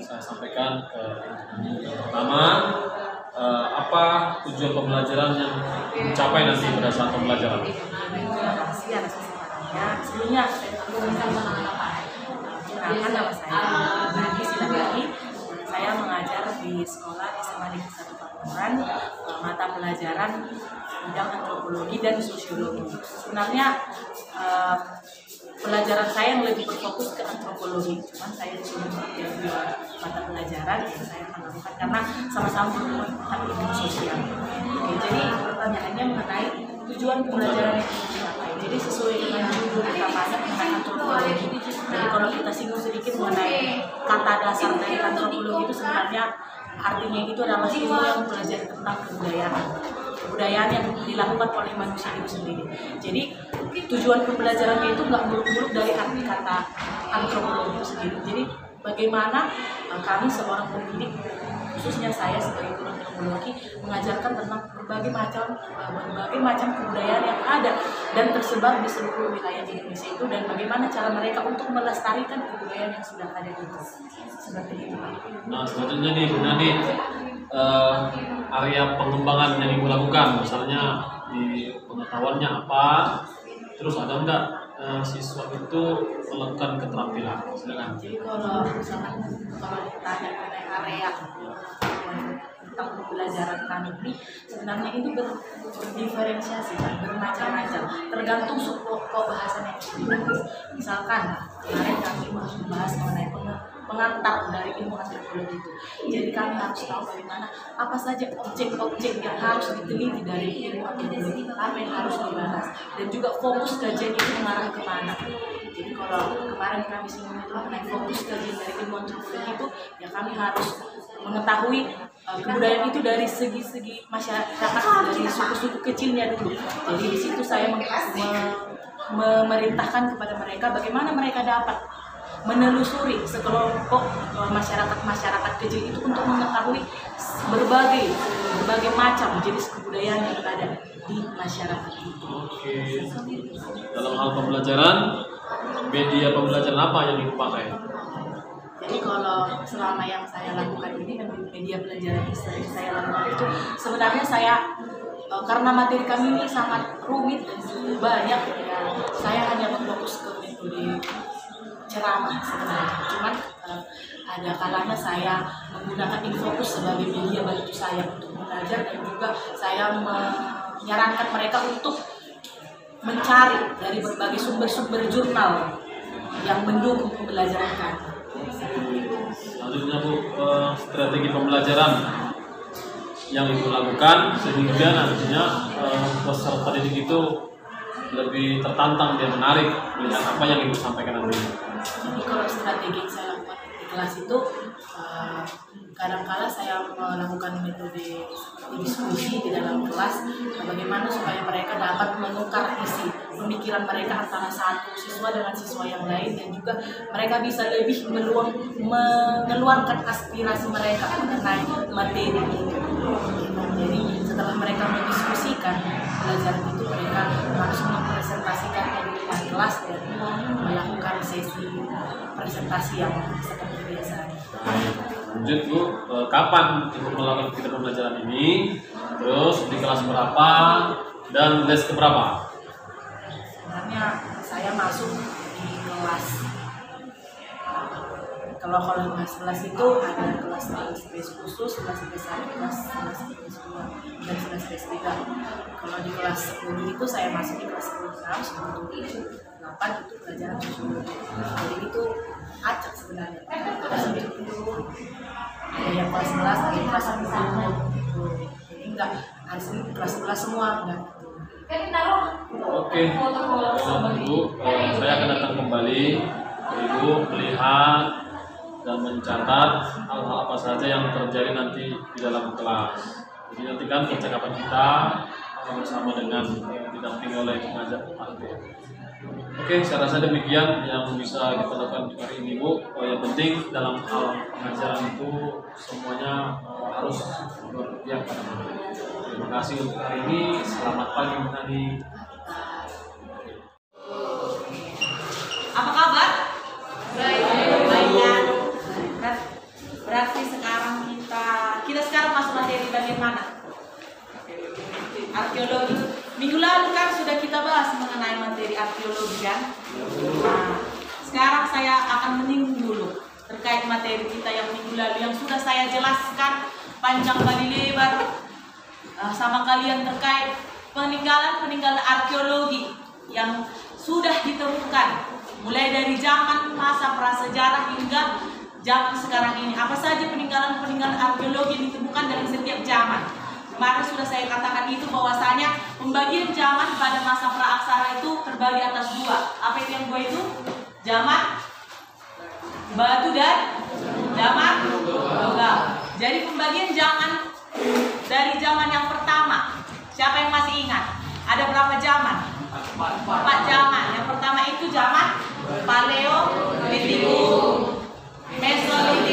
saya sampaikan ke yang pertama, apa tujuan pembelajaran yang dicapai nanti pada saat pembelajaran? Terima kasih atas kesempatannya. Sebelumnya saya kenalkan nama saya Nadi Silagari. Saya mengajar di sekolah SMA Negeri 1 Pamuaran, mata pelajaran bidang antropologi dan sosiologi. Sebenarnya pelajaran saya yang lebih berfokus ke antropologi, cuman saya disuruh mengambil mata pelajaran yang saya lakukan karena sama-sama tentang ilmu sosial. Oke, jadi pertanyaannya mengenai tujuan pembelajaran yang dicapai. Jadi sesuai dengan judul utamanya mengenai antropologi. Jadi kalau kita singgung sedikit mengenai kata dasar dari antropologi itu sebenarnya artinya itu adalah ilmu yang mempelajari tentang kebudayaan yang dilakukan oleh manusia itu sendiri. Jadi tujuan pembelajarannya itu nggak muluk-muluk dari arti kata antropologi itu sendiri. Jadi bagaimana kami seorang pendidik, khususnya saya sebagai guru antropologi, mengajarkan tentang berbagai macam kebudayaan yang ada dan tersebar di seluruh wilayah di Indonesia itu, dan bagaimana cara mereka untuk melestarikan kebudayaan yang sudah ada itu. Seperti itu, Pak. Nah, selanjutnya nih Bu Nadi, area pengembangan yang Ibu lakukan, misalnya di pengetahuannya apa, terus ada enggak siswa itu melakukan keterampilan? Silakan. Jadi kalau misalkan ditanya mengenai area tentang pembelajaran kami ini, sebenarnya itu berdiferensiasi, bermacam-macam, tergantung pokok bahasan yang dibahas. Misalkan kemarin kami membahas mengenai pengantar dari ilmu antropologi itu. Jadi kami harus tahu bagaimana apa saja objek-objek yang harus diteliti dari ilmu antropologi, apa yang harus dibahas, dan juga fokus kajian itu mengarah kemana. Jadi kalau kemarin kami singgung itu mengenai fokus kajian dari ilmu antropologi itu, ya kami harus mengetahui kebudayaan itu dari segi-segi masyarakat, dari suku-suku kecilnya dulu. Jadi di situ saya memerintahkan kepada mereka bagaimana mereka dapat menelusuri sekelompok masyarakat kecil itu untuk mengetahui berbagai macam jenis kebudayaan yang ada di masyarakat itu. Oke. Dalam hal pembelajaran, media pembelajaran apa yang dipakai? Jadi kalau selama yang saya lakukan ini, media pelajaran yang sering saya lakukan itu sebenarnya saya karena materi kami ini sangat rumit dan banyak, ya, saya hanya berfokus ke metode ceramah sebenarnya. Cuman ada kalanya saya menggunakan Infocus sebagai media bantu saya untuk belajar, dan juga saya menyarankan mereka untuk mencari dari berbagai sumber-sumber jurnal yang mendukung pembelajaran kami. Selanjutnya Bu, strategi pembelajaran yang Ibu lakukan sehingga nantinya peserta didik itu lebih tertantang dan menarik melihat apa yang Ibu sampaikan nanti. Jadi kalau strategi yang saya lakukan di kelas itu, kadang-kala saya melakukan metode diskusi di dalam kelas, bagaimana supaya mereka dapat menukar isi pemikiran mereka antara satu siswa dengan siswa yang lain, dan juga mereka bisa lebih mengeluarkan aspirasi mereka mengenai materi itu. Jadi setelah mereka mendiskusikan pelajaran itu, mereka langsung mempresentasikannya di depan kelas dan melakukan sesi presentasi yang seperti biasa. Lanjut Bu, kapan Ibu melakukan kegiatan pembelajaran ini? Terus di kelas berapa dan les keberapa? Sebenarnya saya masuk di kelas, kalau kelas itu ada kelas khusus, kelas besar, kelas 2, dan kelas 3. Kalau di kelas 10 itu saya masuk di kelas 6, 8 itu pelajaran sosiologi. Jadi itu acak sebenarnya. Ada yang kelas 11, ada yang kelas 10. Jadi enggak harus kelas 11 semua, enggak. Oke, Bu, saya akan datang kembali ke Ibu melihat dan mencatat hal-hal apa saja yang terjadi nanti di dalam kelas. Jadi nanti kan percakapan kita bersama dengan didampingi oleh pengajar ahli. Oke, saya rasa demikian yang bisa kita lakukan hari ini, Bu. Yang penting dalam hal pengajaran itu semuanya harus berpihak pada murid. Terima kasih untuk hari ini. Selamat pagi, Bu Nadi. Apa kabar? Baik. sekarang masuk materi bagian mana? Arkeologi. Minggu lalu kan sudah kita bahas mengenai materi arkeologi kan. Nah, sekarang saya akan menyinggung dulu terkait materi kita yang minggu lalu yang sudah saya jelaskan panjang kali lebar sama kalian terkait peninggalan arkeologi yang sudah ditemukan mulai dari zaman masa prasejarah hingga zaman sekarang ini. Apa saja peninggalan arkeologi yang ditemukan dalam setiap zaman. Kemarin sudah saya katakan itu bahwasanya pembagian zaman pada masa praaksara itu terbagi atas dua. Apa itu yang dua itu? Zaman batu dan zaman logam. Jadi pembagian zaman dari zaman yang pertama, siapa yang masih ingat? Ada berapa zaman? 4 zaman. Yang pertama itu zaman Paleolitikum, Mesolitikum,